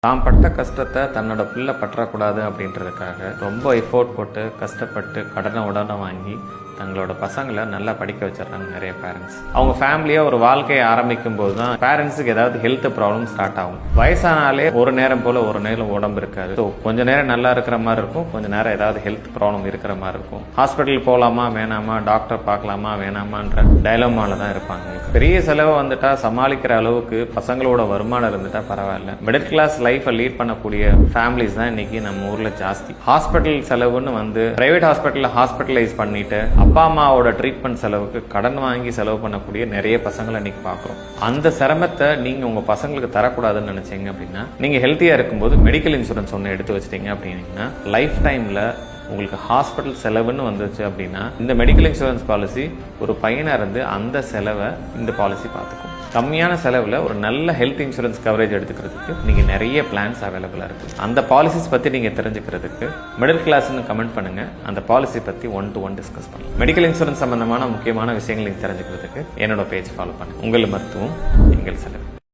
தான் பட்ட கஷ்டத்தை தன்னோட பிள்ளை பற்றக்கூடாது அப்படின்றதுக்காக ரொம்ப எஃபோர்ட் போட்டு கஷ்டப்பட்டு உடனே வாங்கி தங்களோட பசங்களை நல்லா படிக்க வச்சிடறாங்க நிறைய பேரண்ட்ஸ். அவங்க ஃபேமிலியா ஒரு வாழ்க்கையை ஆரம்பிக்கும் போது தான் பேரண்ட்ஸுக்கு ஏதாவது ஹெல்த் ப்ராப்ளம் ஸ்டார்ட் ஆகும். வயசானாலே ஒரு நேரம் போல ஒரு நேரம் உடம்பு இருக்காது. ஸோ கொஞ்ச நேரம் நல்லா இருக்கிற மாதிரி இருக்கும், கொஞ்ச நேரம் ஏதாவது ஹெல்த் ப்ராப்ளம் இருக்கிற மாதிரி இருக்கும். ஹாஸ்பிட்டல் போகலாமா வேணாமா, டாக்டர் பார்க்கலாமா வேணாமான்ற டைலமால தான் இருப்பாங்க. பெரிய செலவு வந்துட்டா சமாளிக்கிற அளவுக்கு பசங்களோட வருமானம் இருந்துட்டா பரவாயில்ல. மிடில் கிளாஸ் லைஃபை லீட் பண்ணக்கூடிய ஃபேமிலிஸ் தான் இன்னைக்கு நம்ம ஊர்ல ஜாஸ்தி. ஹாஸ்பிட்டல் செலவுன்னு வந்து பிரைவேட் ஹாஸ்பிட்டல்ல ஹாஸ்பிட்டலைஸ் பண்ணிட்டு அப்பா அம்மாவோட ட்ரீட்மெண்ட் செலவுக்கு கடன் வாங்கி செலவு பண்ணக்கூடிய நிறைய பசங்களை இன்னைக்கு பார்க்குறோம். அந்த சிரமத்தை நீங்க உங்க பசங்களுக்கு தரக்கூடாதுன்னு நினைச்சீங்க அப்படின்னா, நீங்க ஹெல்த்தியா இருக்கும்போது மெடிக்கல் இன்சூரன்ஸ் ஒன்று எடுத்து வச்சிட்டீங்க அப்படின்னா லைஃப் டைம்ல உங்களுக்கு ஹாஸ்பிட்டல் செலவுன்னு வந்துச்சு அப்படின்னா இந்த மெடிக்கல் இன்சூரன்ஸ் பாலிசி ஒரு பையனா இருந்து அந்த செலவை இந்த பாலிசி பார்த்துக்கும். கம்மியான செலவில் ஒரு நல்ல ஹெல்த் இன்சூரன்ஸ் கவரேஜ் எடுத்துக்கிறதுக்கு நீங்க நிறைய பிளான்ஸ் அவைலபிளா இருக்கு. அந்த பாலிசிஸ் பத்தி நீங்க தெரிஞ்சுக்கிறதுக்கு மிடில் கிளாஸ்னு கமெண்ட் பண்ணுங்க. அந்த பாலிசி பத்தி 1-to-1 டிஸ்கஸ் பண்ணலாம். மெடிக்கல் இன்சூரன்ஸ் சம்பந்தமான முக்கியமான விஷயங்கள் நீங்க தெரிஞ்சுக்கிறதுக்கு என்னோட பேஜ் ஃபாலோ பண்ணுங்க. உங்கள் மருத்துவம் எங்கள் செலவு.